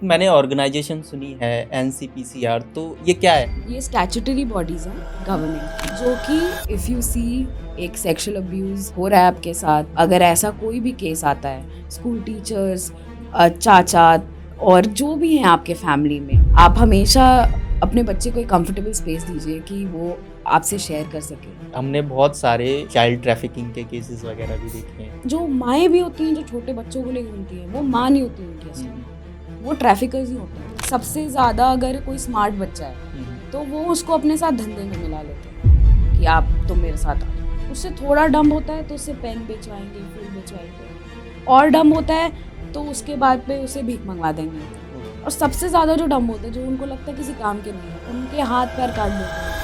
मैंने ऑर्गेनाइजेशन सुनी है एनसीपीसीआर, तो ये क्या है? ये स्टैट्यूटरी बॉडीज हैं गवर्नमेंट की, जो कि इफ़ यू सी एक सेक्सुअल अब्यूज़ हो रहा है आपके साथ, अगर ऐसा कोई भी केस आता है, स्कूल टीचर्स, चाचा और जो भी हैं आपके फैमिली में, आप हमेशा अपने बच्चे को एक कंफर्टेबल स्पेस दीजिए कि वो आपसे शेयर कर सके। हमने बहुत सारे चाइल्ड ट्रैफिकिंग के केसेस वगैरह भी देखे हैं। जो माएँ भी होती हैं जो छोटे बच्चों को लेकर घूमती हैं, वो माँ नहीं होती उनकी असली में, वो ट्रैफिकर्स ही होते हैं। सबसे ज़्यादा अगर कोई स्मार्ट बच्चा है तो वो उसको अपने साथ धंधे में मिला लेते हैं कि आप तुम मेरे साथ आओ। उससे थोड़ा डम होता है तो उससे पेन बेचवाएंगे, फूल बेचवाएंगे, और डम होता है तो उसके बाद पे उसे भीख मंगवा देंगे। और सबसे ज़्यादा जो डम होते हैं, जो उनको लगता है किसी काम के नहीं है, उनके हाथ पैर काट देते हैं।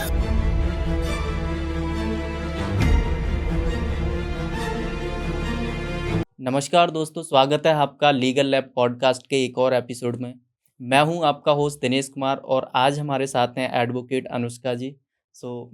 नमस्कार दोस्तों, स्वागत है आपका लीगल लैब पॉडकास्ट के एक और एपिसोड में। मैं हूं आपका होस्ट दिनेश कुमार और आज हमारे साथ हैं एडवोकेट अनुष्का जी।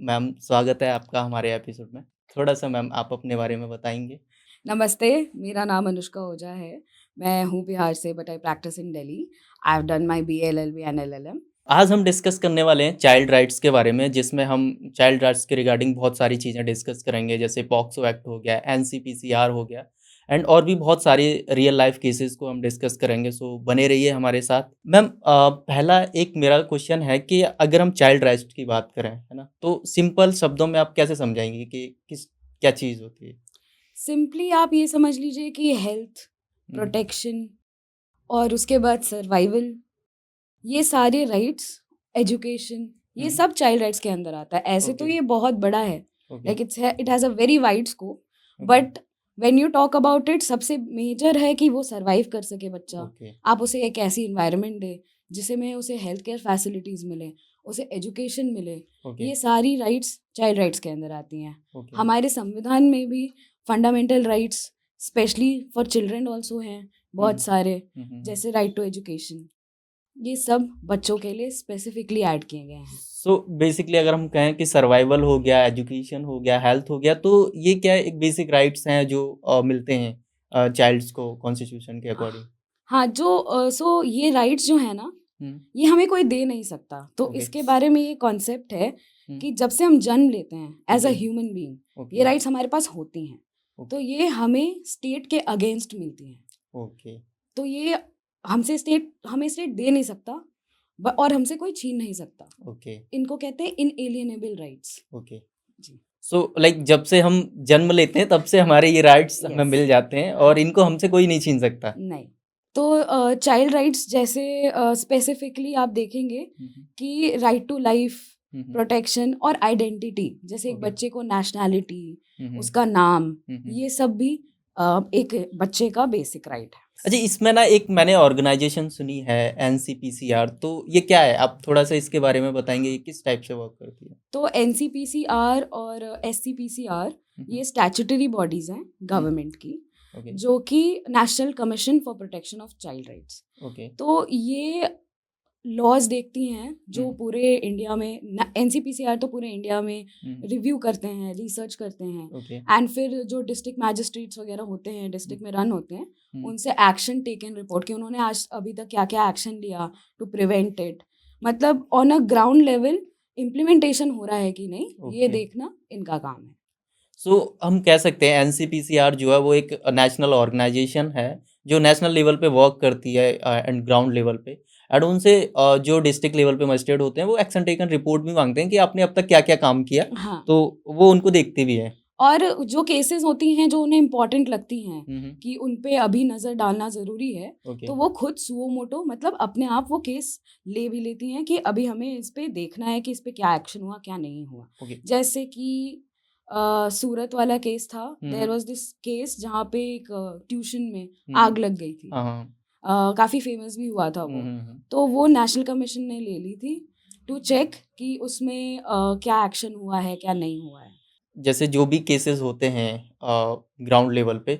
मैम, स्वागत है आपका हमारे एपिसोड में। थोड़ा सा मैम आप अपने बारे में बताएंगे? नमस्ते, मेरा नाम अनुष्का ओझा है। मैं हूँ बिहार से, but I practice in Delhi. I have done my BA LLB and LLM. आज हम डिस्कस करने वाले हैं चाइल्ड राइट्स के बारे में, जिसमें हम चाइल्ड राइट्स के रिगार्डिंग बहुत सारी चीज़ें डिस्कस करेंगे, जैसे पॉक्सो एक्ट हो गया, एनसीपीसीआर हो गया एंड और भी बहुत सारे रियल लाइफ केसेस को हम डिस्कस करेंगे। सो बने रहिए हमारे साथ। मैम, पहला एक मेरा क्वेश्चन है कि अगर हम चाइल्ड राइट्स की बात करें, है ना, तो सिंपल शब्दों में आप कैसे समझाएंगे कि क्या चीज़ होती है? सिंपली आप ये समझ लीजिए कि हेल्थ, प्रोटेक्शन और उसके बाद सर्वाइवल, ये सारे राइट्स, एजुकेशन, ये सब चाइल्ड राइट्स के अंदर आता है। ऐसे तो ओके। ये बहुत बड़ा है, okay. Like it has a very wide scope, but when you talk about it, सबसे मेजर है कि वो सर्वाइव कर सके बच्चा। ओके। आप उसे एक ऐसी इन्वायरमेंट दे जिसे में उसे हेल्थ केयर फैसिलिटीज़ मिले, उसे एजुकेशन मिले। ओके। ये सारी राइट्स चाइल्ड राइट्स के अंदर आती हैं। ओके। हमारे संविधान में भी fundamental rights specially for children also हैं बहुत सारे, जैसे राइट टू एजुकेशन। ये सब बच्चों के लिए स्पेसिफिकली ऐड किए गए हैं। सो बेसिकली अगर हम कहें कि सर्वाइवल हो गया, एजुकेशन हो गया, हेल्थ हो गया, तो ये क्या एक बेसिक राइट्स हैं जो मिलते हैं चाइल्ड्स को कॉन्स्टिट्यूशन के अकॉर्डिंग? हाँ, सो ये राइट्स जो है ना, ये हमें कोई दे नहीं सकता। तो ओके। इसके बारे में ये कॉन्सेप्ट है कि जब से हम जन्म लेते हैं as a okay. Human being, ये ओके। राइट्स हमारे पास होती हैं। तो ये हमें स्टेट के अगेंस्ट मिलती हैं। ओके। तो ये हमें स्टेट दे नहीं सकता, और हमसे कोई छीन नहीं सकता। ओके। इनको कहते हैं इनएलिएनेबल राइट्स। ओके। जी। सो लाइक जब से हम जन्म लेते हैं तब से हमारे ये राइट्स हमें यस। मिल जाते हैं और इनको हमसे कोई नहीं छीन सकता। नहीं। तो चाइल्ड राइट्स जैसे स्पेसिफिकली आप देखेंगे कि राइट टू लाइफ, प्रोटेक्शन और आइडेंटिटी, जैसे एक ओके। बच्चे को नेशनैलिटी, उसका नाम, ये सब भी एक बच्चे का बेसिक राइट है। अच्छा, इसमें ना एक मैंने ऑर्गेनाइजेशन सुनी है एनसीपीसीआर, तो ये क्या है? आप थोड़ा सा इसके बारे में बताएंगे, ये किस टाइप से वर्क करती है? तो एनसीपीसीआर और एससीपीसीआर, ये स्टैट्यूटरी बॉडीज हैं गवर्नमेंट की, ओके। जो कि national commission for protection of child rights. Okay. तो ये लॉज देखती हैं जो पूरे इंडिया में, एनसीपीसीआर तो पूरे इंडिया में रिव्यू करते हैं, रिसर्च करते हैं, ओके। एंड फिर जो डिस्ट्रिक्ट मैजिस्ट्रेट्स वगैरह होते हैं, डिस्ट्रिक्ट में रन होते हैं, उनसे एक्शन टेकन रिपोर्ट कि उन्होंने आज अभी तक क्या क्या एक्शन लिया टू प्रिवेंट इट। मतलब on a ground level implementation हो रहा है कि नहीं, ये ओके। देखना इनका काम है। सो हम कह सकते हैं एनसीपीसीआर जो है वो एक नेशनल ऑर्गेनाइजेशन है जो नेशनल लेवल पे वर्क करती है एंड ग्राउंड लेवल पे, एंड उनसे जो डिस्ट्रिक्ट लेवल पे मजिस्ट्रेट होते हैं वो एक्शन टेकन रिपोर्ट भी मांगते हैं कि आपने अब तक क्या क्या काम किया, हाँ, तो वो उनको देखते भी हैं। और जो केसेस होती हैं जो उन्हें इम्पोर्टेंट लगती हैं हम्म। कि उन पे अभी नज़र डालना ज़रूरी है, ओके। तो वो खुद सुओ मोटो, मतलब अपने आप वो केस ले भी लेती हैं कि अभी हमें इस पे देखना है कि इस पे क्या एक्शन हुआ, क्या नहीं हुआ। ओके। जैसे कि सूरत वाला केस था, देयर वाज दिस केस जहाँ पे एक ट्यूशन में आग लग गई थी। हाँ हाँ। काफ़ी फेमस भी हुआ था वो। हम्म। तो वो नेशनल कमीशन ने ले ली थी टू चेक कि उसमें क्या एक्शन हुआ है, क्या नहीं हुआ है। जैसे जो भी केसेस होते हैं ग्राउंड लेवल पे,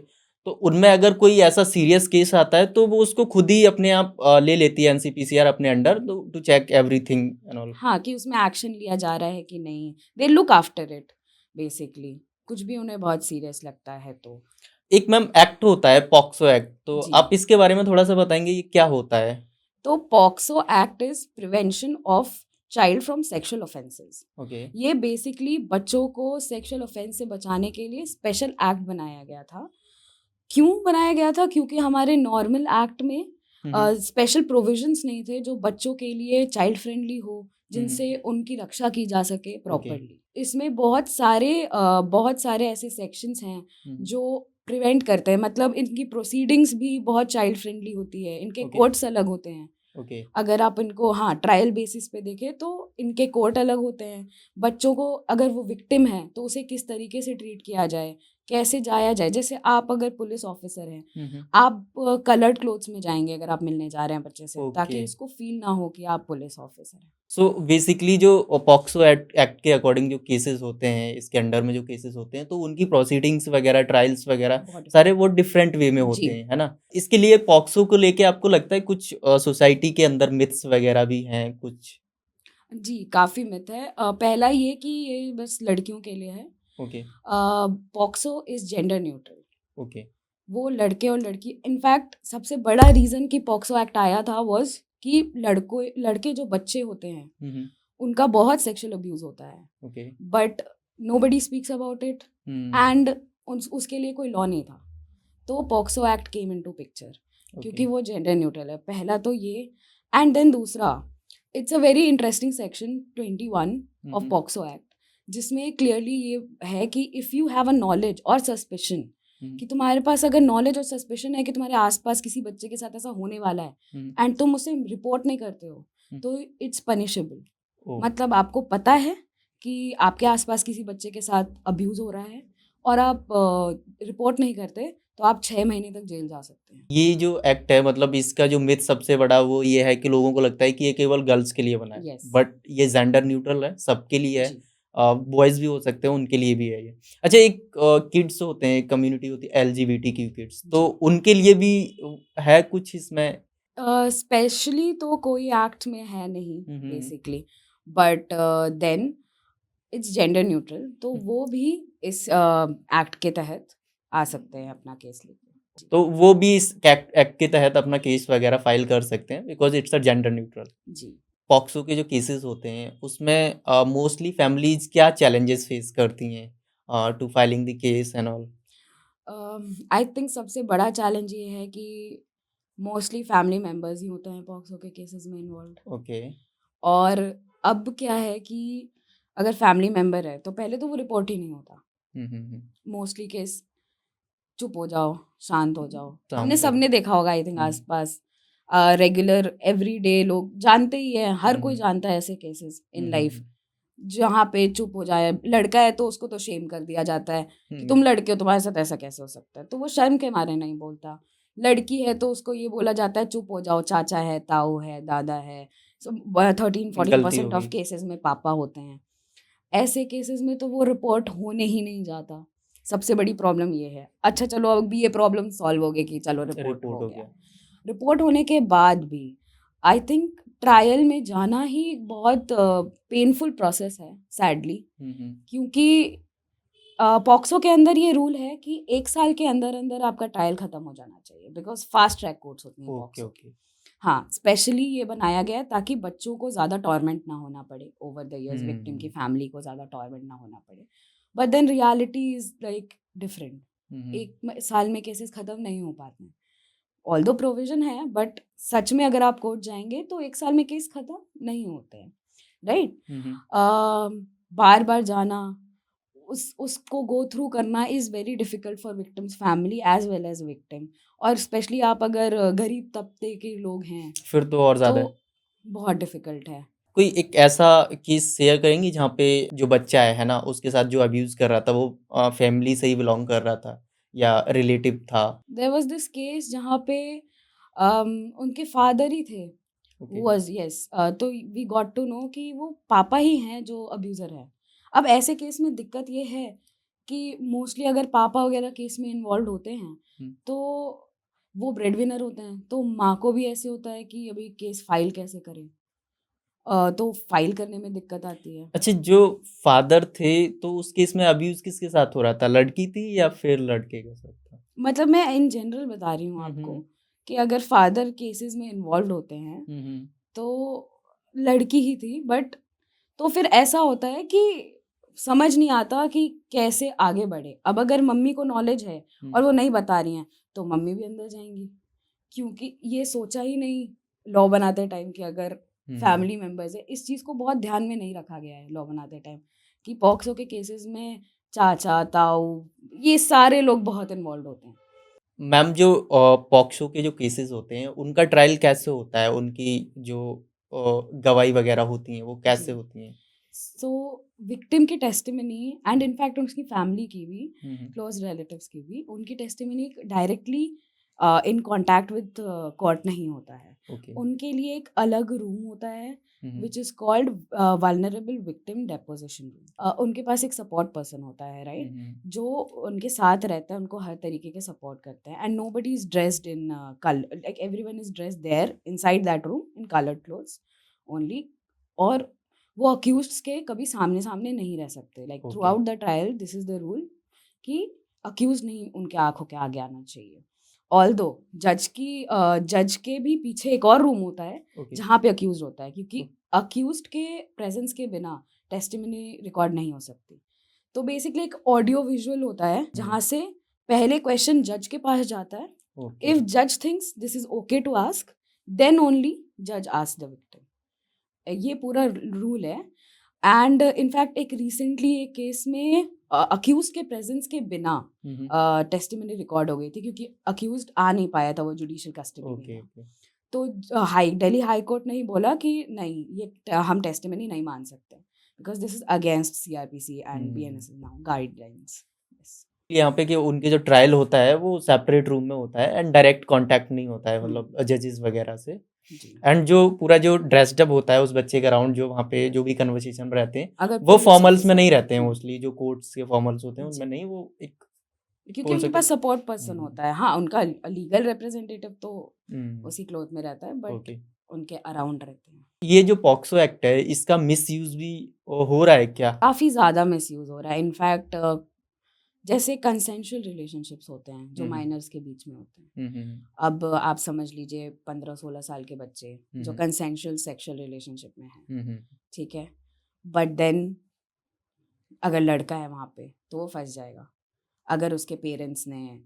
तो उनमें अगर कोई ऐसा सीरियस केस आता है तो वो उसको खुद ही अपने आप ले लेती है एनसीपीसीआर अपने under, to check everything and all. हाँ, कि उसमें एक्शन लिया जा रहा है कि नहीं। They look after it basically, कुछ भी उन्हें बहुत सीरियस लगता है तो। एक मैम एक्ट होता है पॉक्सो एक्ट, तो जी। आप इसके बारे में थोड़ा सा बताएंगे ये क्या होता है? तो POCSO act is prevention of child from sexual offences. Okay. ये बेसिकली बच्चों को सेक्सुअल ऑफेंस से बचाने के लिए स्पेशल एक्ट बनाया गया था। क्यों बनाया गया था? क्योंकि हमारे नॉर्मल एक्ट में स्पेशल प्रोविजंस नहीं थे जो बच्चों के लिए चाइल्ड फ्रेंडली हो, जिनसे उनकी रक्षा की जा सके प्रॉपरली। इसमें बहुत सारे ऐसे सेक्शंस हैं जो प्रिवेंट करते हैं, मतलब इनकी प्रोसीडिंग्स भी बहुत चाइल्ड फ्रेंडली होती है, इनके कोर्ट्स अलग होते हैं। अगर आप इनको ट्रायल बेसिस पे देखें तो इनके कोर्ट अलग होते हैं। बच्चों को अगर वो विक्टिम है तो उसे किस तरीके से ट्रीट किया जाए, कैसे जाया जाए। जैसे आप अगर पुलिस ऑफिसर हैं, आप कलर्ड क्लोथ्स में जाएंगे अगर आप मिलने जा रहे हैं बच्चे से, ताकि इसको फील ना हो कि आप पुलिस ऑफिसर हैं। सो बेसिकली जो पॉक्सो एक्ट के अकॉर्डिंग जो केसेस होते हैं, इसके अंडर में जो केसेस होते हैं, तो उनकी प्रोसीडिंग्स वगैरह, ट्रायल्स वगैरह सारे वो डिफरेंट वे में होते हैं, है ना? इसके लिए पॉक्सो को लेके आपको लगता है कुछ सोसाइटी के अंदर मिथ्स वगैरह भी हैं कुछ? जी, काफ़ी मिथ है। पहला ये कि ये बस लड़कियों के लिए है। Okay. POCSO is gender neutral. Okay. वो लड़के और लड़की, इनफैक्ट सबसे बड़ा रीज़न कि पॉक्सो एक्ट आया था वाज कि लड़के जो बच्चे होते हैं उनका बहुत सेक्सुअल अब्यूज़ होता है, okay. But nobody speaks about it and उसके लिए कोई लॉ नहीं था। तो POCSO act came into picture क्योंकि वो जेंडर न्यूट्रल है। पहला तो ये, एंड देन दूसरा, it's a very interesting section 21 of POCSO act, जिसमें क्लियरली ये है कि if you have a knowledge और सस्पिशन, कि तुम्हारे पास अगर नॉलेज और सस्पिशन है कि तुम्हारे आसपास किसी बच्चे के साथ ऐसा होने वाला है एंड तुम उसे रिपोर्ट नहीं करते हो, तो इट्स पनिशेबल। मतलब आपको पता है कि आपके आसपास किसी बच्चे के साथ अब्यूज हो रहा है और आप रिपोर्ट नहीं करते, तो आप 6 महीने तक जेल जा सकते हैं। ये जो एक्ट है, मतलब इसका जो मिथ सबसे बड़ा वो ये है कि लोगों को लगता है कि ये केवल गर्ल्स के लिए बना है, बट ये जेंडर न्यूट्रल है, सबके लिए है। बॉयज़ भी हो सकते हैं, उनके लिए भी है ये। अच्छा, एक किड्स होते हैं, एक कम्युनिटी होती है एलजीबीटीक्यू किड्स, तो उनके लिए भी है कुछ इसमें? स्पेशली तो कोई एक्ट में है नहीं basically, but then it's gender neutral, तो वो भी इस एक्ट के तहत आ सकते हैं अपना केस लेके। तो वो भी इस एक्ट के तहत अपना केस वगैरह फाइल कर सकते हैं because it's a gender neutral. जी। पॉक्सो के जो केसेस होते हैं उसमें मोस्टली फैमिलीज क्या चैलेंजेस फेस करती हैं to filing the case and all? I think सबसे बड़ा चैलेंज ये है कि मोस्टली फैमिली मेम्बर्स ही होते हैं पॉक्सो के केसेस में इन्वॉल्व। ओके। और अब क्या है कि अगर फैमिली मेम्बर है तो पहले तो वो रिपोर्ट ही नहीं होता। मोस्टली केस चुप हो जाओ, शांत हो जाओ। हमने सबने देखा होगा आई थिंक आसपास, रेगुलर एवरीडे लोग जानते ही है, हर कोई जानता है ऐसे केसेस इन लाइफ जहाँ पे चुप हो जाए। लड़का है तो उसको तो शेम कर दिया जाता है कि तुम लड़के हो, तुम्हारे साथ ऐसा कैसे हो सकता है, तो वो शर्म के मारे नहीं बोलता। लड़की है तो उसको ये बोला जाता है चुप हो जाओ, चाचा है, ताऊ है, दादा है। 13-14% ऑफ केसेस में पापा होते हैं। ऐसे केसेस में तो वो रिपोर्ट होने ही नहीं जाता। सबसे बड़ी प्रॉब्लम ये है। अच्छा चलो, अब ये प्रॉब्लम सॉल्व हो गई कि चलो रिपोर्ट हो गया। रिपोर्ट होने के बाद भी आई थिंक ट्रायल में जाना ही बहुत पेनफुल प्रोसेस है सैडली, क्योंकि पॉक्सो के अंदर ये रूल है कि 1 साल के अंदर अंदर आपका ट्रायल खत्म हो जाना चाहिए, बिकॉज फास्ट ट्रैक कोर्ट्स होती हैं पॉक्सो की। हाँ, स्पेशली ये बनाया गया है ताकि बच्चों को ज़्यादा टॉर्मेंट ना होना पड़े ओवर द इयर्स, विक्टिम की फैमिली को ज़्यादा टॉर्मेंट ना होना पड़े। But then reality is like different. 1 साल में केसेस ख़त्म नहीं हो पाते हैं। ऑल्दो प्रोविजन है, बट सच में अगर आप कोर्ट जाएंगे तो 1 साल में केस ख़त्म नहीं होते हैं, राइट? बार बार जाना, उसको गो थ्रू करना is very difficult for victims family as well as victim. और स्पेशली आप अगर गरीब तबके के लोग हैं फिर तो और ज़्यादा बहुत डिफ़िकल्ट है। कोई एक ऐसा केस शेयर करेंगी जहाँ पे जो बच्चा है ना, उसके साथ जो अब्यूज़ कर रहा था वो फैमिली से ही बिलोंग कर रहा था या रिलेटिव था? देयर वाज दिस केस जहाँ पे उनके फादर ही थे, तो वी गॉट टू नो कि वो पापा ही हैं जो अब्यूज़र है। अब ऐसे केस में दिक्कत ये है कि मोस्टली अगर पापा वगैरह केस में इन्वॉल्व होते हैं तो वो ब्रेड विनर होते हैं, तो माँ को भी ऐसे होता है कि अभी केस फाइल कैसे करें, तो फाइल करने में दिक्कत आती है। अच्छा, जो फादर थे तो उस केस में अब्यूज़ किसके साथ हो रहा था? लड़की थी या फिर लड़के के साथ था? मतलब मैं इन जनरल बता रही हूँ आपको कि अगर फादर केसेस में इन्वॉल्व होते हैं तो लड़की ही थी, बट तो फिर ऐसा होता है कि समझ नहीं आता कि कैसे आगे बढ़े। अब अगर मम्मी को नॉलेज है और वो नहीं बता रही हैं तो मम्मी भी अंदर जाएंगी, क्योंकि ये सोचा ही नहीं लॉ बनाते टाइम कि अगर फैमिली मेंबर्स है, इस चीज़ को बहुत ध्यान में नहीं रखा गया है लॉ बनाते टाइम कि पॉक्सो के केसेस में चाचा ताऊ ये सारे लोग बहुत इन्वॉल्व होते हैं। मैम जो पॉक्सो के जो केसेस होते हैं उनका ट्रायल कैसे होता है? उनकी जो गवाही वगैरह होती हैं वो कैसे जी। होती हैं? सो विक्टिम की टेस्टिमनी एंड इनफैक्ट उसकी फैमिली की भी, हम्म, क्लोज रिलेटिव्स की भी, उनकी testimony directly in contact with court नहीं होता है। ओके। उनके लिए एक अलग रूम होता है hmm, which is called vulnerable victim deposition room. उनके पास एक सपोर्ट पर्सन होता है, राइट, जो उनके साथ रहता है, उनको हर तरीके के सपोर्ट करता है, and nobody is dressed in colour, like everyone is dressed there inside that room in coloured clothes only. और वो अक्यूज्ड के कभी सामने सामने नहीं रह सकते, like through okay. Out the trial this is the rule कि अक्यूज नहीं उनके आंखों के आगे आना चाहिए। ऑल्दो जज के भी पीछे एक और रूम होता है ओके। जहाँ पे अक्यूज होता है, क्योंकि अक्यूज्ड के प्रेजेंस के बिना टेस्टिमनी रिकॉर्ड नहीं हो सकती। तो बेसिकली एक ऑडियो विजुअल होता है जहाँ से पहले क्वेश्चन जज के पास जाता है। ओके। इफ जज thinks this is okay to ask, then only जज आस्क द विक्टिम। ये पूरा रूल है। एंड इनफैक्ट एक रिसेंटली एक केस में अक्यूज के प्रेजेंस के बिना टेस्टिमनी रिकॉर्ड हो गई थी, क्योंकि अक्यूज्ड आ नहीं पाया था वो जुडिशियल कस्टडी ओके। में। ओके। तो दिल्ली हाई कोर्ट ने ही बोला कि नहीं, ये हम टेस्टिमनी नहीं मान सकते, because this is against CrPC and BNSS now guidelines. यहाँ पे कि उनके जो ट्रायल होता है वो सेपरेट रूम में होता है एंड डायरेक्ट कांटेक्ट नहीं होता है मतलब जजेस वगैरह से। जी। एंड जो पूरा जो ड्रेस्ड अप होता है उस बच्चे के अराउंड, जो वहाँ पे जो भी कन्वर्सेशन रहते हैं अगर वो पुलिस फॉर्मल्स में officer- नहीं रहते हैं मोस्टली, जो कोर्ट्स के फॉर्मल्स होते हैं उनमें जी। नहीं, वो एक क्योंकि बोल उनके सकते पास सपोर्ट पर्सन होता है। हाँ, उनका लीगल रिप्रेजेंटेटिव तो हम्म, उसी क्लोथ में रहता है, बट ओके। उनके अराउंड रहते हैं। ये जो पॉक्सो एक्ट है इसका मिसयूज भी हो रहा है क्या? काफ़ी ज़्यादा मिसयूज़ हो रहा है। इनफैक्ट जैसे कंसेंशुअल रिलेशनशिप्स होते हैं जो माइनर्स के बीच में होते हैं। अब आप समझ लीजिए 15-16 साल के बच्चे जो कंसेंशुअल सेक्सुअल रिलेशनशिप में हैं, ठीक है, बट देन अगर लड़का है वहाँ पे तो वो फंस जाएगा। अगर उसके पेरेंट्स ने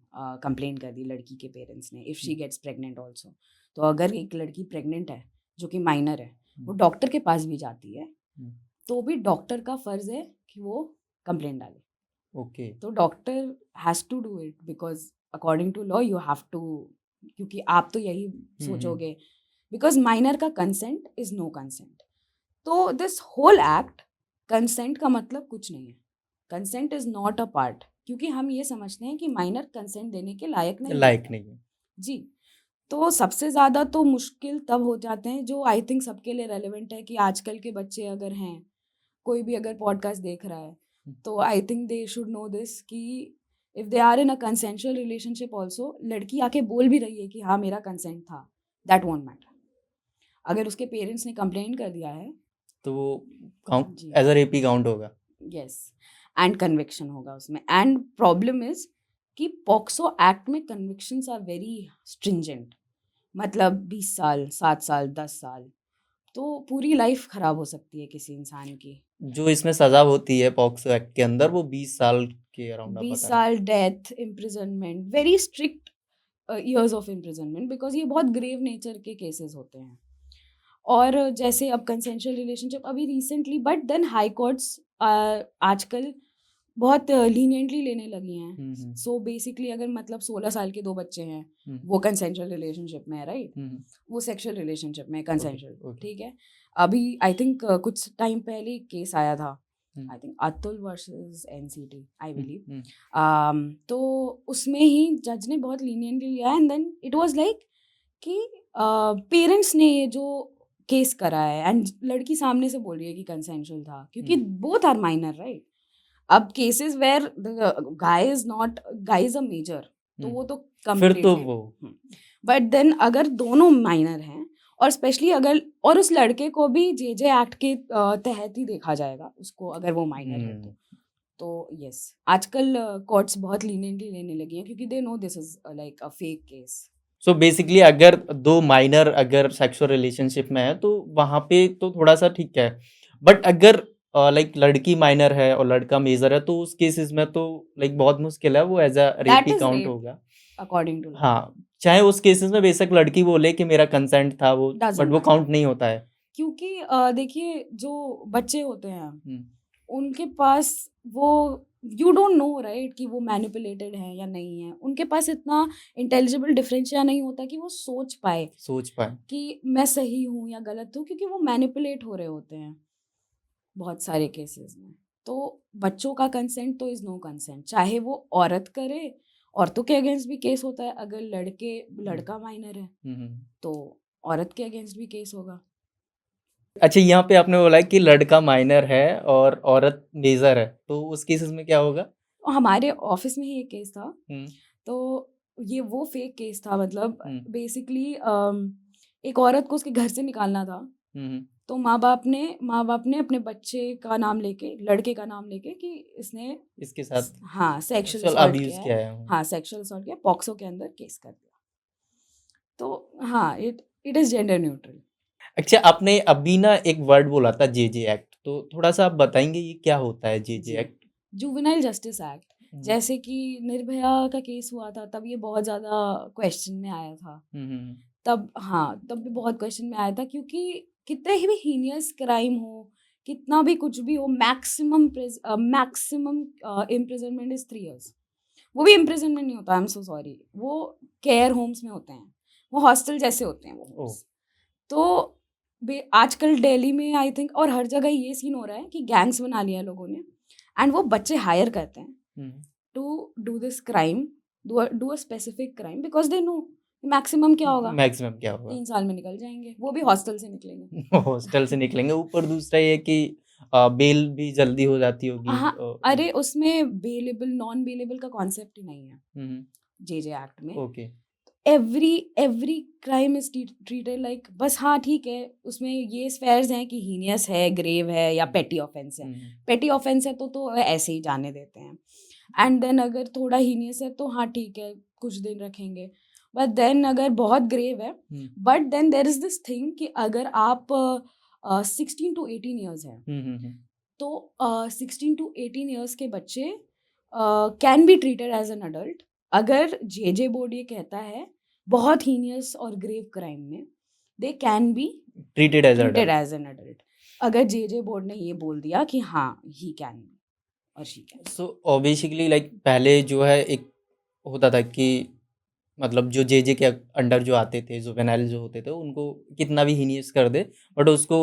कंप्लेंट कर दी, लड़की के पेरेंट्स ने, if she gets pregnant also, तो अगर एक लड़की प्रेग्नेंट है जो कि माइनर है, वो डॉक्टर के पास भी जाती है, तो भी डॉक्टर का फ़र्ज़ है कि वो कंप्लेंट डाले। ओके। तो doctor has to do it because according to law you have to, क्योंकि आप तो यही सोचोगे, बिकॉज माइनर का कंसेंट इज नो कंसेंट। तो दिस होल एक्ट, कंसेंट का मतलब कुछ नहीं है, consent is not a part, क्योंकि हम ये समझते हैं कि माइनर कंसेंट देने के लायक नहीं लायक होता। नहीं है। जी। तो सबसे ज़्यादा तो मुश्किल तब हो जाते हैं, जो आई थिंक सबके लिए रेलेवेंट है, कि आजकल के बच्चे अगर हैं, कोई भी अगर पॉडकास्ट देख रहा है, तो I think they should know this कि if they are in a consensual relationship also, लड़की आके बोल भी रही है कि हाँ मेरा कंसेंट था, दैट वोंट मैटर। अगर उसके पेरेंट्स ने कंप्लेन कर दिया है तो वो काउंट जी, एज अ रेपी काउंट होगा। यस, एंड कन्विक्शन होगा उसमें। एंड प्रॉब्लम इज कि पॉक्सो एक्ट में कन्विक्शंस आर वेरी स्ट्रिंजेंट, मतलब 20 साल, 7 साल, 10 साल, तो पूरी लाइफ खराब हो सकती है किसी इंसान की। जो इसमें सजा होती है पॉक्सो एक्ट के अंदर वो 20 साल के अराउंड आप 20 बता रहे साल, death, imprisonment, very strict years of imprisonment, because ये बहुत ग्रेव नेचर के केसेस होते हैं। और जैसे अब कंसेंशुअल रिलेशनशिप अभी recently, but then high courts आजकल बहुत लीनियंटली लेने लगी हैं। सो बेसिकली अगर मतलब 16 साल के 2 बच्चे हैं, वो कंसेंशुअल रिलेशनशिप में है, राइट, वो सेक्सुअल रिलेशनशिप में कंसेंशुअल, ओके। ठीक है। अभी आई थिंक कुछ टाइम पहले केस आया था, I think Atul versus NCT, I believe. तो उसमें ही जज ने बहुत लीनियंटली लिया, and then it was like कि पेरेंट्स ने ये जो केस करा है, एंड लड़की सामने से बोल रही है कि कंसेंशुअल था, क्योंकि बोथ आर माइनर, राइट। अब cases where guy is not, guy is a major, तो वो तो फिर तो कंप्लीटली, वो बट देन अगर दोनों माइनर हैं, और स्पेशली अगर, और उस लड़के को भी जेजे एक्ट के तहत ही देखा जाएगा उसको, अगर वो माइनर है तो यस, आजकल कोर्ट्स बहुत लीनियंटली लेने लगी हैं, क्योंकि they know this is like a fake case. So basically अगर 2 माइनर अगर सेक्सुअल रिलेशनशिप में है तो वहाँ पे तो थोड़ा-सा ठीक है। बट अगर लाइक लड़की माइनर है और लड़का मेजर है तो उस केसेस में तो लाइक बहुत मुश्किल है, वो as a rape that he is count rape होगा। According to law. हाँ, चाहे उस केसेस में बेशक लड़की बोले कि मेरा कंसेंट था वो, बट डजंट वो मैटर, काउंट नहीं होता है। क्योंकि देखिए जो बच्चे होते हैं हुँ, उनके पास वो यू डोंट नो राइट कि वो मैनिपुलेटेड है या नहीं है। उनके पास इतना इंटेलिजिबल डिफरेंशिया नहीं होता कि वो सोच पाए सोच पाएँ। कि मैं सही हूँ या गलत हूँ, क्योंकि वो मैनिपुलेट हो रहे होते हैं बहुत सारे केसेस में। तो बच्चों का कंसेंट तो इज़ नो कंसेंट, चाहे वो औरत करे, औरतों के अगेंस्ट भी केस होता है। अगर हुँ, लड़का माइनर है हुँ, हुँ। तो औरत के अगेंस्ट भी केस होगा। अच्छा, यहाँ पे आपने बोला है कि लड़का माइनर है और औरत मेजर है, तो उस केसेस में क्या होगा? और हमारे ऑफिस में ही एक केस था। हुँ, तो ये वो फेक केस था, मतलब हुँ, बेसिकली एक औरत को उसके घर से निकालना था। हुँ, हुँ। तो माँ बाप ने अपने बच्चे का नाम लेके, लड़के का नाम लेके कि इसने इसके साथ हाँ सेक्सुअल सेक्सुअल असॉल्ट अब्यूज़ किया है। किया है। हाँ सेक्सुअल असॉल्ट किया, पॉक्सो के अंदर केस कर दिया। तो हाँ, it it is gender neutral. अच्छा, आपने अभी ना एक वर्ड बोला था जेजे एक्ट, तो थोड़ा-सा आप बताएँगे ये क्या होता है जेजे जी, एक्ट? Juvenile justice act. हुँ, जैसे कि निर्भया का केस हुआ था, तब ये बहुत ज़्यादा क्वेश्चन में आया था। हुँ, हुँ, हुँ। तब हाँ, तब भी बहुत क्वेश्चन में आया था, क्योंकि कितने ही भी हीनियस क्राइम हो, कितना भी कुछ भी हो, मैक्सिमम इम्प्रिजनमेंट इज़ 3 इयर्स। वो भी इम्प्रिजनमेंट नहीं होता, आई एम सो सॉरी। वो केयर होम्स में होते हैं। वो हॉस्टल जैसे होते हैं वो ओह! होम्स। तो आजकल दिल्ली में आई थिंक और हर जगह ये सीन हो रहा है कि गैंग्स बना लिया है लोगों ने, एंड वो बच्चे हायर करते हैं हुँ, to do this crime, do a specific crime, because they know maximum क्या होगा, मैक्सिमम क्या होगा? 3 साल में निकल जाएंगे, वो भी हॉस्टल से निकलेंगे। हॉस्टल से निकलेंगे, ऊपर दूसरा ये है कि बेल भी जल्दी हो जाती होगी हाँ, लाइक अरे उसमें बेलेबल नॉन बेलेबल का कॉन्सेप्ट ही नहीं है हुँ, हुँ, जेजे एक्ट में। Okay. Every crime is treated like, बस हाँ ठीक है, उसमें ये स्फेयर्स हैं कि हीनियस है, ग्रेव है या हुँ, पेटी ऑफेंस है। हुँ, हुँ, पेटी ऑफेंस है तो ऐसे ही जाने देते हैं। एंड देन अगर थोड़ा हीनियस है तो हाँ ठीक है, कुछ दिन रखेंगे। बट देन अगर बहुत ग्रेव है, हुँ, but then there is this thing कि अगर आप 16 to 18 ईयर्स है, हुँ, हुँ, हुँ। तो 16 to 18 ईयर्स के बच्चे can be treated as an adult. अगर जेजे बोर्ड ये कहता है बहुत हीनियस और ग्रेव क्राइम में, they can be treated as treated adult. As an adult. अगर जेजे बोर्ड ने ये बोल दिया कि हाँ ही कैन बी और she can. So basically like पहले जो है एक होता था कि मतलब जो जेजे के अंडर जो आते थे, जुवेनाइल जो होते थे, उनको कितना भी हीनियस कर दे, बट उसको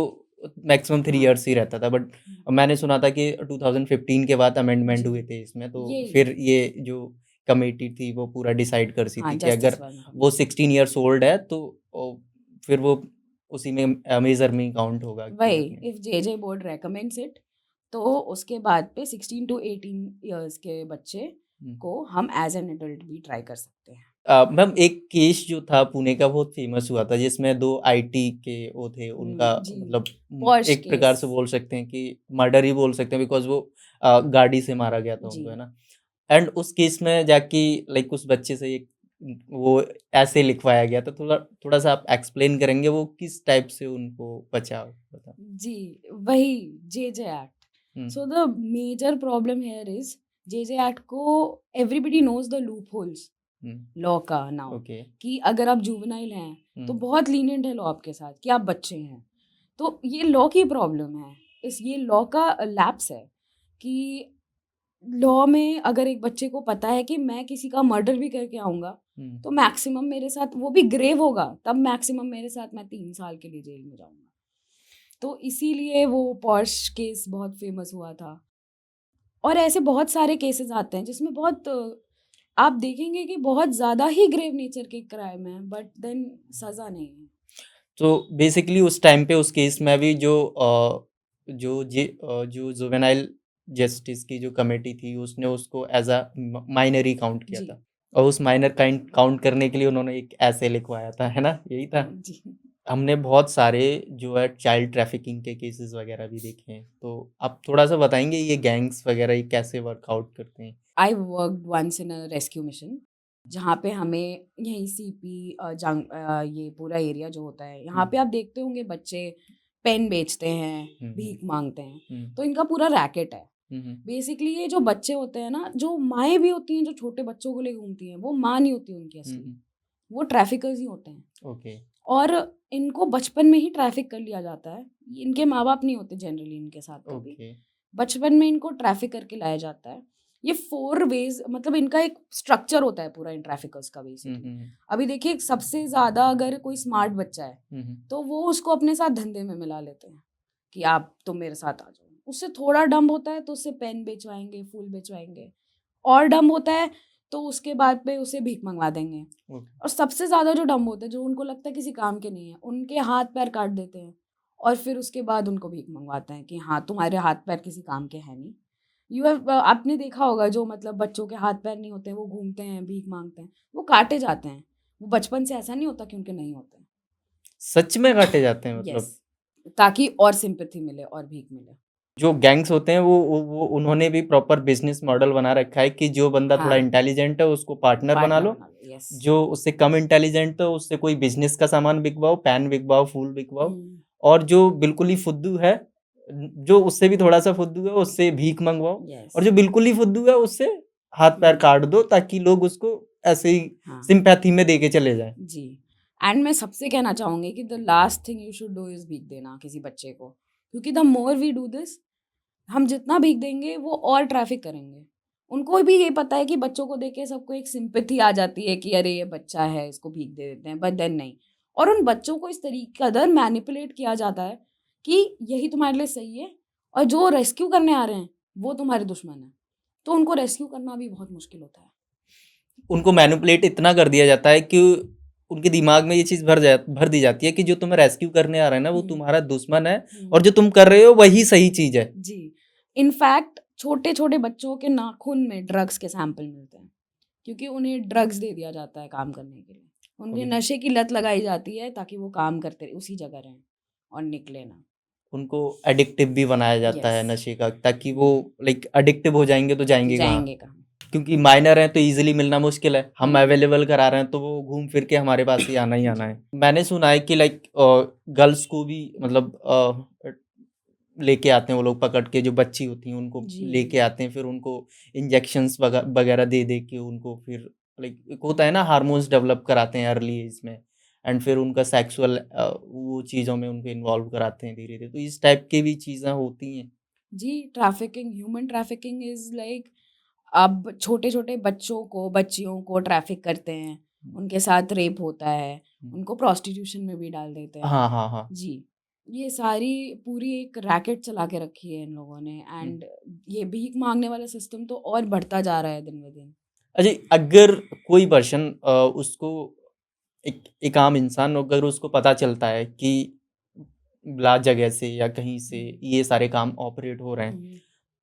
मैक्सिमम 3 हाँ, इयर्स ही रहता था। बट मैंने सुना था कि 2015 के बाद अमेंडमेंट जी, हुए थे इसमें, तो यही फिर ये जो कमिटी थी, वो पूरा डिसाइड करती हाँ थी कि अगर जस्टिस वर्मा वो कमेटी। 16 इयर्स ओल्ड है, तो फिर वो उसी में मेजर में ही काउंट होगा कि वही, आपने if JJ board recommends it, तो उसके बाद पे 16 to 18 ईयर्स के बच्चे हुँ। को हम एज एन एडल्ट भी ट्राई कर सकते हैं। मैम एक केस जो था पुणे का बहुत फेमस हुआ था जिसमें 2 आईटी के वो थे उनका जी, मतलब पॉश एक प्रकार केस। से बोल सकते हैं कि मर्डर ही बोल सकते हैं बिकॉज़ वो गाड़ी से मारा गया था जी, उनको, है ना? एंड उस केस में जाके लाइक उस बच्चे से एक वो ऐसे लिखवाया गया था, थोड़ा-सा आप एक्सप्लेन करेंगे वो किस टाइप से उनको बचा बता? जी, वही जेजे एक्ट। हुँ, so the major problem here is JJ act को everybody knows the loopholes हुँ, लॉ का नाउ, ओके, कि अगर आप जुवेनाइल हैं तो हुँ, बहुत लीनियंट है लॉ आपके साथ कि आप बच्चे हैं। तो ये लॉ की प्रॉब्लम है, इस ये लॉ का लैप्स है कि लॉ में अगर एक बच्चे को पता है कि मैं किसी का मर्डर भी करके आऊँगा, हुँ। तो मैक्सिमम मेरे साथ वो भी ग्रेव होगा, तब मैक्सिमम मेरे साथ मैं 3 साल के लिए जेल में जाऊँगा। तो इसीलिए वो पॉश केस बहुत फेमस हुआ था। और ऐसे बहुत सारे केसेस आते हैं जिसमें बहुत आप देखेंगे कि बहुत ज़्यादा ही ग्रेव नेचर के क्राइम है, बट देन सज़ा नहीं है। तो बेसिकली उस टाइम पे उस केस में भी जो जुवेनाइल जस्टिस की जो कमेटी थी उसने उसको एज अ माइनर ही काउंट किया जी, था और उस माइनर काइंड काउंट करने के लिए उन्होंने एक ऐसे लिखवाया था, है ना, यही था। जी। हमने बहुत सारे जो है चाइल्ड ट्रैफिकिंग के केसेस वगैरह भी देखे हैं, तो आप थोड़ा सा बताएंगे ये गैंग्स वगैरह ये कैसे वर्कआउट करते हैं? I worked once in a rescue mission. जहाँ पे हमें यहीं सीपी ये पूरा एरिया जो होता है यहाँ पे आप देखते होंगे बच्चे पेन बेचते हैं, भीख मांगते हैं, तो इनका पूरा रैकेट है। बेसिकली ये जो बच्चे होते हैं ना, जो माएँ भी होती हैं जो छोटे बच्चों को लेके घूमती हैं, वो माँ नहीं होती उनकी असली, वो ट्रैफिकर्स ही होते हैं। ओके। और इनको बचपन में ही ट्रैफिक कर लिया जाता है। इनके माँ बाप नहीं होते जनरली इनके साथ कभी, ओके। बचपन में इनको ट्रैफिक करके लाया जाता है। ये 4 वेज, मतलब इनका एक स्ट्रक्चर होता है पूरा इन ट्रैफिकर्स का बेसिकली। अभी देखिए सबसे ज़्यादा अगर कोई स्मार्ट बच्चा है तो वो उसको अपने साथ धंधे में मिला लेते हैं कि आप तुम मेरे साथ आ जाओ। उससे थोड़ा डम्ब होता है तो उससे पेन बेचवाएंगे, फूल बेचवाएंगे, और डम्ब होता है तो उसके बाद पे उसे भीख मंगवा देंगे। और सबसे ज़्यादा जो डम्ब होते हैं, जो उनको लगता है किसी काम के नहीं है, उनके हाथ पैर काट देते हैं और फिर उसके बाद उनको भीख मंगवाते हैं कि हाँ तुम्हारे हाथ पैर किसी काम के हैं नहीं। आपने देखा होगा जो मतलब बच्चों के हाथ पैर नहीं होते वो घूमते हैं, भीख मांगते हैं, वो काटे जाते हैं। वो बचपन से ऐसा नहीं होता कि उनके नहीं होते। सच में काटे जाते हैं मतलब? यस, ताकि और सिंपैथी मिले और भीख मिले। जो गैंग्स होते हैं वो उन्होंने भी प्रॉपर बिजनेस मॉडल बना रखा है कि जो बंदा थोड़ा हाँ, इंटेलिजेंट है उसको पार्टनर बना लो, यस। जो उससे कम इंटेलिजेंट है उससे कोई बिजनेस का सामान बिकवाओ, पेन बिकवाओ, फूल बिकवाओ, और जो बिल्कुल ही फुद्दू है, जो उससे भी थोड़ा सा फुद्दू है उससे भीख मंगवाओ, यस। और जो बिल्कुल ही फुद्दू है उससे हाथ पैर काट दो ताकि लोग उसको ऐसे ही हाँ, सिंपैथी में देके चले जाएं। जी। एंड मैं सबसे कहना चाहूँगी कि the last thing you should do is भीख देना किसी बच्चे को, क्योंकि the more we do this, हम जितना भीख देंगे वो और ट्रैफिक करेंगे। उनको भी ये पता है कि बच्चों को देख के सबको एक सिंपैथी आ जाती है कि अरे ये बच्चा है इसको भीख दे देते हैं, बट देन नहीं। और उन बच्चों को इस तरीके कदर मैनिपुलेट किया जाता है कि यही तुम्हारे लिए सही है, और जो रेस्क्यू करने आ रहे हैं वो तुम्हारे दुश्मन हैं। तो उनको रेस्क्यू करना भी बहुत मुश्किल होता है। उनको मैनिपुलेट इतना कर दिया जाता है कि उनके दिमाग में ये चीज़ भर दी जाती है कि जो तुम्हें रेस्क्यू करने आ रहा है ना वो तुम्हारा दुश्मन है, और जो तुम कर रहे हो वही सही चीज़ है। जी। इनफैक्ट छोटे-छोटे बच्चों के नाखून में ड्रग्स के सैंपल मिलते हैं, क्योंकि उन्हें ड्रग्स दे दिया जाता है काम करने के लिए। उनके नशे की लत लगाई जाती है ताकि वो काम करते उसी जगह रहें और निकले ना। उनको एडिक्टिव भी बनाया जाता है यस। नशे का, ताकि वो लाइक एडिक्टिव हो जाएंगे तो जाएंगे कहाँ? जाएँगे कहाँ? क्योंकि माइनर हैं तो इजीली मिलना मुश्किल है, हम अवेलेबल करा रहे हैं तो वो घूम फिर के हमारे पास ही आना है। मैंने सुना है कि लाइक गर्ल्स को भी मतलब लेके आते हैं वो लोग पकड़ के, जो बच्ची होती हैं उनको लेके आते हैं, फिर उनको इंजेक्शंस वगैरह दे दे के उनको फिर लाइक एक होता है ना हार्मोन्स डेवलप कराते हैं अर्ली एज में, एंड फिर उनका सेक्सुअल वो चीज़ों में उनको इन्वॉल्व कराते हैं धीरे धीरे। तो इस टाइप की भी चीज़ें होती हैं। जी, trafficking, human trafficking is like, अब छोटे-छोटे बच्चों को, बच्चियों को ट्रैफिक करते हैं, उनके साथ रेप होता है, उनको प्रोस्टिट्यूशन में भी डाल देते हैं। हाँ, हाँ, हाँ। जी, ये सारी पूरी एक रैकेट चला के रखी है इन लोगों ने, एंड ये भीख माँगने वाला सिस्टम तो और बढ़ता जा रहा है दिन-ब-दिन। अच्छा, अगर कोई पर्सन उसको एक आम इंसान अगर उसको पता चलता है कि ब्ला जगह से या कहीं से ये सारे काम ऑपरेट हो रहे हैं,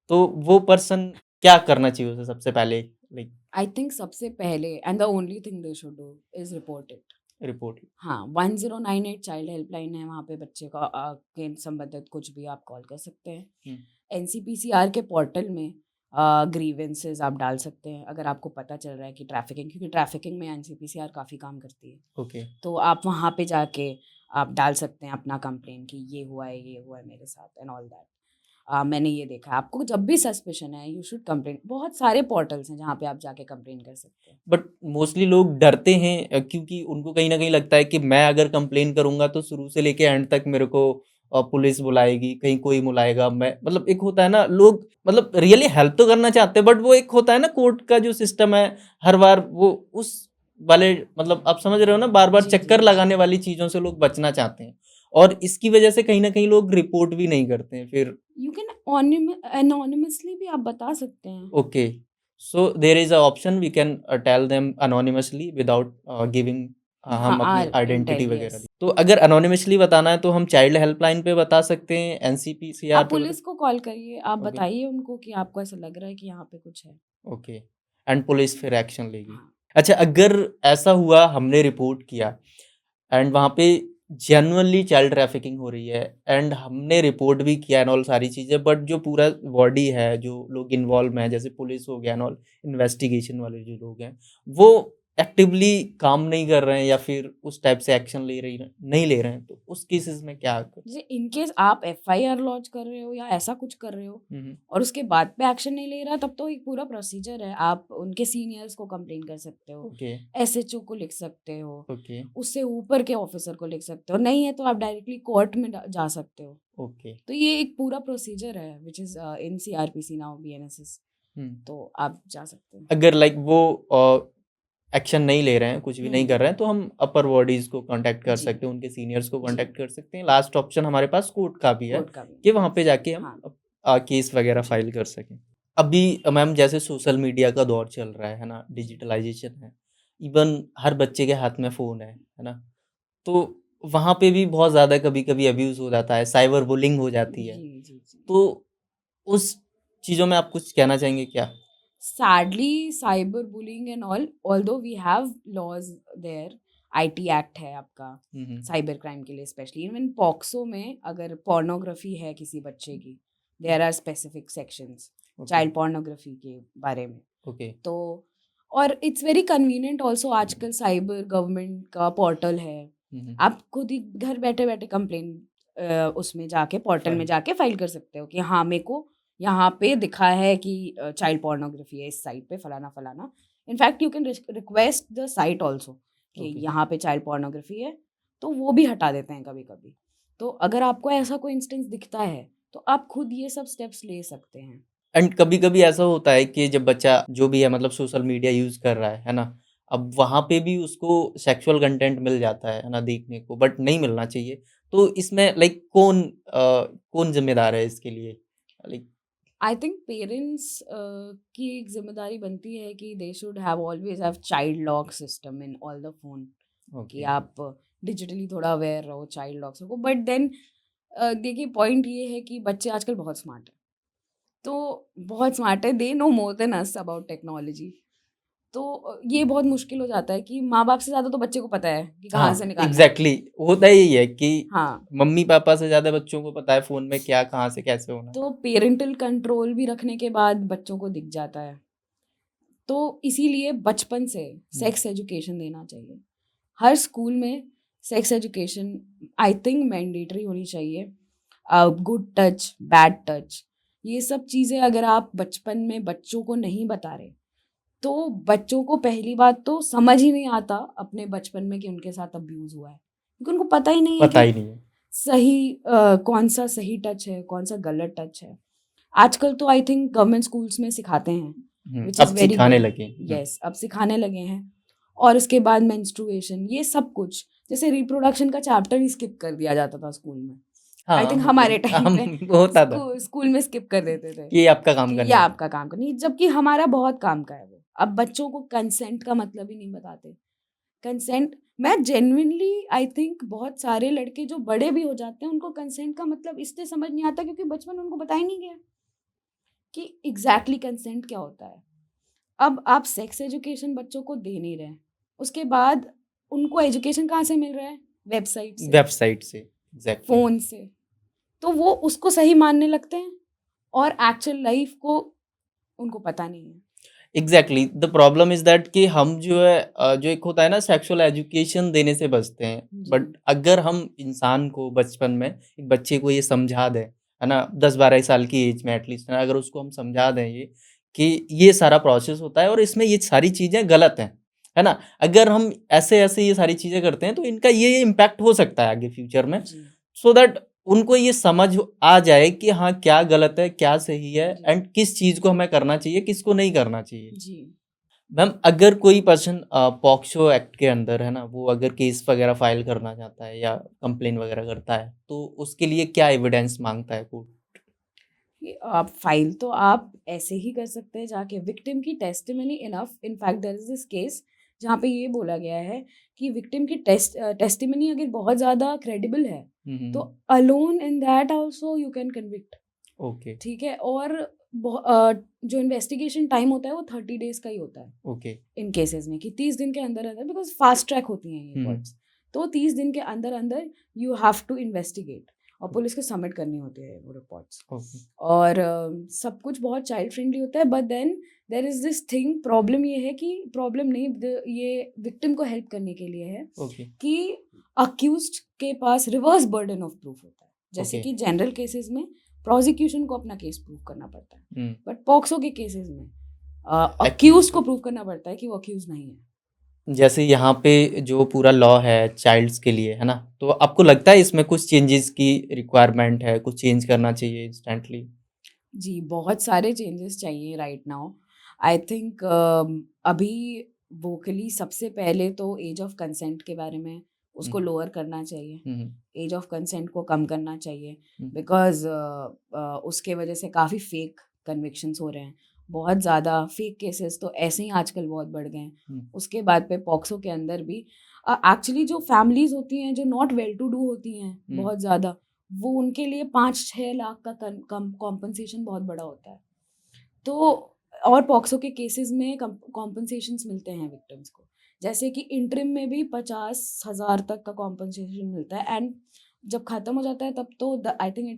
तो वो पर्सन क्या करना चाहिए उसे सबसे पहले? लाइक आई थिंक सबसे पहले and the only thing they should do is report it. Report. हाँ, 1098 चाइल्ड हेल्पलाइन है, वहाँ पे बच्चे का के संबंधित कुछ भी आप कॉल कर सकते हैं। एनसीपीसीआर के पोर्टल में ग्रीवेंसेस आप डाल सकते हैं अगर आपको पता चल रहा है कि ट्रैफिकिंग, क्योंकि ट्रैफिकिंग में एनसीपीसीआर काफ़ी काम करती है। ओके। तो आप वहाँ पे जाके आप डाल सकते हैं अपना कंप्लेन कि ये हुआ है मेरे साथ एंड ऑल दैट। मैंने ये देखा है। आपको जब भी सस्पिशन है यू शुड कंप्लेन। बहुत सारे पोर्टल्स हैं जहाँ पे आप जाके कंप्लेन कर सकते हैं। बट मोस्टली लोग डरते हैं क्योंकि उनको कहीं ना कहीं लगता है कि मैं अगर कंप्लेन करूंगा तो शुरू से लेके एंड तक मेरे को पुलिस बुलाएगी, कहीं कोई बुलाएगा, मैं मतलब एक होता है ना लोग मतलब रियली हेल्प तो करना चाहते हैं, बट वो एक होता है ना कोर्ट का जो सिस्टम है हर बार वो उस वाले मतलब आप समझ रहे हो ना, बार बार जी, चक्कर जी। लगाने वाली चीज़ों से लोग बचना चाहते हैं, और इसकी वजह से कहीं ना कहीं लोग रिपोर्ट भी नहीं करते हैं फिर। यू कैन एनोनिमसली भी आप बता सकते हैं। Okay, so there is a option we can tell them anonymously without giving हाँ, हम अपनी आर आइडेंटिटी इंटेल, वगैरह यस। दी। तो अगर अनोनिमसली बताना है तो हम चाइल्ड हेल्पलाइन पे बता सकते हैं, एनसीपीसीआर आप पे पुलिस को कॉल करिए, आप ओके, बताइए उनको कि आपको ऐसा लग रहा है कि यहाँ पे कुछ है। ओके, एंड पुलिस फिर एक्शन लेगी। हाँ। अच्छा, अगर ऐसा हुआ हमने रिपोर्ट किया एंड वहाँ पे जेन्युइनली चाइल्ड ट्रैफिकिंग हो रही है एंड हमने रिपोर्ट भी किया एंड ऑल सारी चीज़ें, बट जो पूरा बॉडी है जो लोग इन्वॉल्व हैं जैसे पुलिस हो गया एंड ऑल इन्वेस्टिगेशन वाले जो लोग हैं वो एक्टिवली काम नहीं कर रहे हैं या फिर उस टाइप से एक्शन नहीं ले रहे हैं, तो उस केसेस में क्या जैसे इन केस आप एफआईआर लॉन्च कर रहे हो या ऐसा कुछ कर रहे हो हम्म, और उसके बाद पे एक्शन नहीं ले रहा, तब तो एक पूरा प्रोसीजर है। आप उनके सीनियर्स को कंप्लेन कर सकते हो, ओके एसएचओ को लिख सकते हो, ओके उससे ऊपर के ऑफिसर को लिख सकते हो, नहीं है तो आप डायरेक्टली कोर्ट में जा सकते हो। ओके तो ये एक पूरा प्रोसीजर है which is in CrPC now BNSS. Hmm. तो आप जा सकते हो। अगर लाइक वो एक्शन नहीं ले रहे हैं, कुछ भी नहीं कर रहे हैं, तो हम अपर बॉडीज को कांटेक्ट कर जी सकते हैं, उनके सीनियर्स को जी कांटेक्ट कर सकते हैं। लास्ट ऑप्शन हमारे पास कोर्ट का भी है कोर्ट का भी कि वहाँ पे जाके हम हाँ केस वगैरह जी फाइल कर सकें। अभी मैम जैसे सोशल मीडिया का दौर चल रहा है ना, डिजिटलाइजेशन है, इवन हर बच्चे के हाथ में फ़ोन है ना? तो वहाँ पे भी बहुत ज़्यादा कभी-कभी अब्यूज़ हो जाता है, साइबर बुलिंग हो जाती है। जी जी जी। तो उस चीज़ों में आप कुछ कहना चाहेंगे क्या? Sadly, cyberbullying and all, although we have laws there, IT act है आपका हुँ, हुँ। साइबर क्राइम के लिए, स्पेशली इवन पॉक्सो में अगर पोर्नोग्राफी है किसी बच्चे की, there are specific sections okay, child pornography के बारे में। ओके। तो और इट्स वेरी कन्वीनियंट ऑल्सो, आजकल साइबर गवर्नमेंट का पोर्टल है, हुँ, हुँ। आप खुद ही घर बैठे बैठे कंप्लेन उसमें जाके पोर्टल में फाइल जाके फाइल कर सकते हो कि हाँ मेरे को यहाँ पे दिखा है कि चाइल्ड पोर्नोग्राफी है इस साइट पे फलाना फलाना। In fact you can request the site also कि ओके। यहाँ पे चाइल्ड पोर्नोग्राफी है, तो वो भी हटा देते हैं कभी कभी। तो अगर आपको ऐसा कोई इंस्टेंस दिखता है तो आप खुद ये सब स्टेप्स ले सकते हैं। एंड कभी-कभी ऐसा होता है कि जब बच्चा जो भी है मतलब सोशल मीडिया यूज़ कर रहा है ना? अब वहाँ पे भी उसको सेक्सुअल कंटेंट मिल जाता है ना देखने को, बट नहीं मिलना चाहिए। तो इसमें लाइक कौन ज़िम्मेदार है इसके लिए? लाइक आई थिंक पेरेंट्स की एक जिम्मेदारी बनती है कि they should have always have child lock system in all the phone, कि ओके, आप डिजिटली थोड़ा अवेयर रहो चाइल्ड लॉक्स को। बट देन देखिए पॉइंट ये है कि बच्चे आजकल बहुत स्मार्ट है, तो बहुत स्मार्ट है, they know more than us about technology. तो ये बहुत मुश्किल हो जाता है कि माँ बाप से ज़्यादा तो बच्चे को पता है कि कहाँ से हाँ, निकालना है। एग्ज़ैक्टली होता यही है कि हाँ, मम्मी-पापा से ज़्यादा बच्चों को पता है फ़ोन में क्या, कहाँ से, कैसे होना है। तो पेरेंटल कंट्रोल भी रखने के बाद बच्चों को दिख जाता है। तो इसीलिए बचपन से हुँ, सेक्स एजुकेशन देना चाहिए। हर स्कूल में sex education I think mandatory होनी चाहिए। गुड टच, बैड टच, ये सब चीज़ें अगर आप बचपन में बच्चों को नहीं बता रहे, तो बच्चों को पहली बात तो समझ ही नहीं आता अपने बचपन में कि उनके साथ अब्यूज़ हुआ है। क्योंकि उनको पता ही नहीं है पता कि ही नहीं है। सही कौन-सा सही टच है, कौन-सा गलत टच है। आजकल तो आई थिंक गवर्नमेंट स्कूल्स में सिखाते हैं, व्हिच अब इज़ वेरी सिखाने गुड। लगे। येस, अब सिखाने लगे हैं। और उसके बाद मेंस्ट्रुएशन, ये सब कुछ, जैसे रिप्रोडक्शन का चैप्टर ही स्किप कर दिया जाता था स्कूल में। आई हाँ, थिंक हमारे मतलब टाइम हम पे होता था स्कूल में स्किप कर देते थे कि ये आपका काम कि का ये नहीं है। आपका काम का नहीं, जबकि हमारा बहुत काम का है वो। अब बच्चों को कंसेंट का मतलब ही नहीं बताते। कंसेंट, मैं जेन्युइनली आई थिंक बहुत सारे लड़के जो बड़े भी हो जाते हैं उनको कंसेंट का मतलब इसलिए समझ नहीं आता क्योंकि बचपन में उनको बताया नहीं गया कि एग्जैक्टली कंसेंट क्या होता है। अब आप सेक्स एजुकेशन बच्चों को दे नहीं रहे, उसके बाद उनको एजुकेशन कहाँ से मिल रहा है? वेबसाइट से, वेबसाइट से, एग्ज़ैक्टली। फ़ोन से। तो वो उसको सही मानने लगते हैं और एक्चुअल लाइफ को उनको पता नहीं है। Exactly the problem is that कि हम जो है जो एक होता है ना सेक्सुअल एजुकेशन देने से बचते हैं। जी, बट अगर हम इंसान को बचपन में एक बच्चे को ये समझा दें, है ना? 10-12 साल की एज में एटलीस्ट अगर उसको हम समझा दें ये कि ये सारा प्रोसेस होता है और इसमें ये सारी चीज़ें गलत हैं, है ना? अगर हम ऐसे-ऐसे ये सारी चीज़ें करते हैं तो इनका ये इम्पैक्ट हो सकता है आगे फ्यूचर में। जी, सो दैट उनको ये समझ आ जाए कि हाँ, क्या गलत है, क्या सही है जी, एंड किस चीज़ को हमें करना चाहिए, किसको नहीं करना चाहिए। जी। मैम अगर कोई पर्सन पॉक्सो एक्ट के अंदर है ना, वो अगर केस वगैरह फाइल करना चाहता है या कंप्लेन वगैरह करता है, तो उसके लिए क्या एविडेंस माँगता है कोर्ट? ये आप फाइल तो आप ऐसे ही कर सकते हैं जाके, विक्टिम की testimony enough. In fact there is this case जहाँ पे ये बोला गया है कि विक्टिम की टेस्टिमनी अगर बहुत ज़्यादा क्रेडिबल है हुँ, तो हुँ। Alone in that also you can convict. Okay, ठीक है। और जो इन्वेस्टिगेशन टाइम होता है वो 30 डेज का ही होता है ओके। इन केसेस में, कि 30 दिन के अंदर अंदर, बिकॉज फास्ट ट्रैक होती हैं ये हुँ, हुँ। कोर्ट्स। तो 30 दिन के अंदर अंदर यू हैव टू इन्वेस्टिगेट और पुलिस को सबमिट करनी होती है वो रिपोर्ट्स। ओके। और सब कुछ बहुत चाइल्ड फ्रेंडली होता है, but then there is this thing, problem ये है कि प्रॉब्लम नहीं, ये विक्टिम को हेल्प करने के लिए है ओके, कि अक्यूज्ड के पास रिवर्स बर्डन ऑफ प्रूफ होता है। जैसे ओके। कि जनरल केसेस में प्रोसिक्यूशन को अपना केस प्रूव करना पड़ता है, हुँ, बट पॉक्सो के केसेस में एक्यूज़ अक्यूज को को। प्रूव करना पड़ता है कि वो अक्यूज नहीं है। जैसे यहाँ पे जो पूरा लॉ है चाइल्ड्स के लिए, है ना? तो आपको लगता है इसमें कुछ चेंजेस की रिक्वायरमेंट है, कुछ चेंज करना चाहिए इंस्टेंटली? जी, बहुत सारे चेंजेस चाहिए राइट नाउ। आई थिंक अभी वोकली सबसे पहले तो एज ऑफ कंसेंट के बारे में हुँ, उसको लोअर करना चाहिए, हुँ, हुँ, एज ऑफ कंसेंट को कम करना चाहिए, हुँ, बिकॉज़ उसके वजह से काफ़ी फेक कन्विक्शंस हो रहे हैं। बहुत ज़्यादा फेक केसेस तो ऐसे ही आजकल बहुत बढ़ गए हैं। हुँ, उसके बाद पे पॉक्सो के अंदर भी एक्चुअली जो फैमिलीज़ होती हैं, जो नॉट वेल टू डू होती हैं हुँ, बहुत ज़्यादा, वो उनके लिए 5-6 लाख का कॉम्पनसेशन बहुत बड़ा होता है। तो और पॉक्सो के केसेस में कॉम्पनसेशंस मिलते हैं विक्टिम्स को। जैसे कि इंटरिम में भी 50,000 तक का कॉम्पनसेशन मिलता है, एंड जब खत्म हो जाता है तब तो I think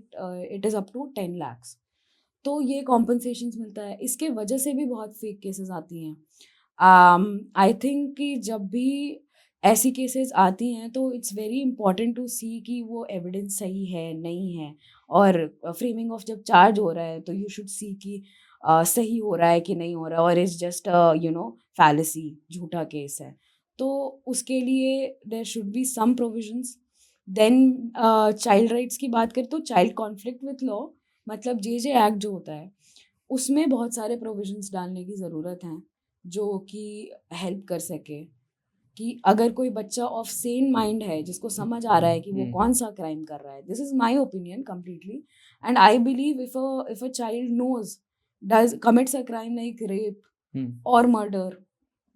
it is up to 10 lakhs। तो ये कॉम्पनसेशंस मिलता है। इसके वजह से भी बहुत फेक केसेस आती हैं। आई थिंक कि जब भी ऐसी केसेस आती हैं तो इट्स वेरी इंपॉर्टेंट टू सी कि वो एविडेंस सही है नहीं है, और फ्रेमिंग ऑफ जब चार्ज हो रहा है तो यू शुड सी कि सही हो रहा है कि नहीं हो रहा है, और इट्स जस्ट फैलेसी, झूठा केस है। तो उसके लिए there should be some provisions. Then child rights की बात करें तो चाइल्ड कॉन्फ्लिक्ट विथ लॉ, मतलब जे एक्ट जो होता है, उसमें बहुत सारे प्रोविजंस डालने की ज़रूरत है जो कि हेल्प कर सके कि अगर कोई बच्चा ऑफ सेन माइंड है, जिसको समझ आ रहा है कि वो हुँ, कौन सा क्राइम कर रहा है, this is my opinion completely, and I believe if a child knows does commits a crime like rape हुँ। और मर्डर,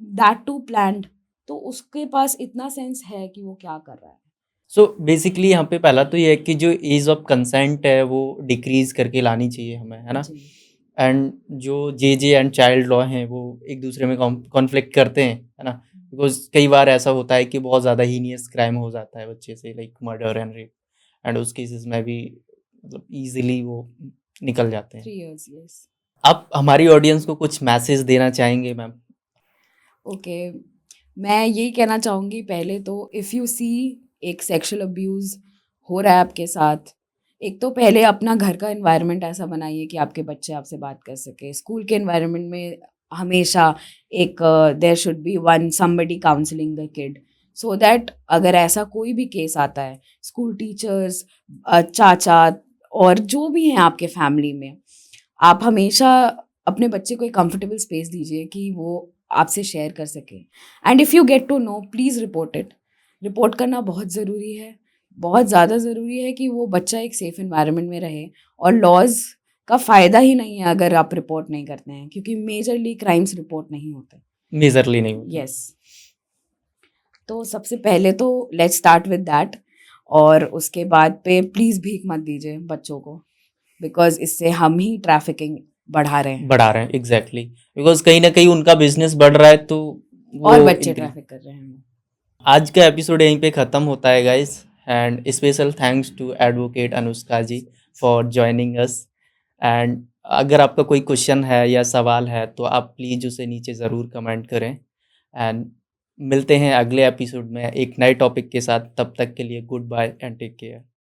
दैट टू प्लान्ड, तो उसके पास इतना सेंस है कि वो क्या कर रहा है। सो बेसिकली यहाँ पे पहला तो ये है कि जो एज ऑफ कंसेंट है वो डिक्रीज़ करके लानी चाहिए हमें, है ना? जी एंड जो जेजे एंड चाइल्ड लॉ हैं वो एक दूसरे में कॉन्फ्लिक्ट करते हैं, है ना? बिकॉज़ कई बार ऐसा होता है कि बहुत ज़्यादा हीनियस क्राइम हो जाता है बच्चे से, like murder and rape, and उस केसेस में भी मतलब ईज़िली वो निकल जाते हैं। 3 years, यस। आप हमारी ऑडियंस को कुछ मैसेज देना चाहेंगे मैम? ओके, मैं यही कहना चाहूँगी पहले तो, इफ़ यू सी एक सेक्सुअल अब्यूज़ हो रहा है आपके साथ, एक तो पहले अपना घर का एनवायरनमेंट ऐसा बनाइए कि आपके बच्चे आपसे बात कर सकें। स्कूल के एनवायरनमेंट में हमेशा एक there should be one somebody counselling the kid, so that अगर ऐसा कोई भी केस आता है, स्कूल टीचर्स, चाचा और जो भी हैं आपके फैमिली में, आप हमेशा अपने बच्चे को एक कंफर्टेबल स्पेस दीजिए कि वो आपसे शेयर कर सके। And if you get to know, please report it. Report करना बहुत ज़रूरी है, बहुत ज़्यादा ज़रूरी है कि वो बच्चा एक सेफ एनवायरनमेंट में रहे, और लॉज़ का फ़ायदा ही नहीं है अगर आप रिपोर्ट नहीं करते हैं, क्योंकि मेजरली क्राइम्स रिपोर्ट नहीं होते। मेजरली नहीं होते। यस, तो सबसे पहले तो लेट्स स्टार्ट विद दैट, और उसके बाद पे प्लीज़ भीख मत दीजिए बच्चों को, बिकॉज़ इससे हम ही ट्रैफिकिंग बढ़ा रहे हैं बढ़ा रहे हैं, एग्ज़ैक्टली। बिकॉज़ कहीं न कहीं उनका बिज़नेस बढ़ रहा है तो और वो बच्चे इंक्री ट्रैफिक कर रहे हैं। आज का एपिसोड यहीं पे ख़त्म होता है guys, and special thanks to advocate Anushka ji for joining us. And अगर आपका कोई क्वेश्चन है या सवाल है तो आप प्लीज़ उसे नीचे ज़रूर कमेंट करें, एंड मिलते हैं अगले एपिसोड में एक नए टॉपिक के साथ। तब तक के लिए good bye and take care.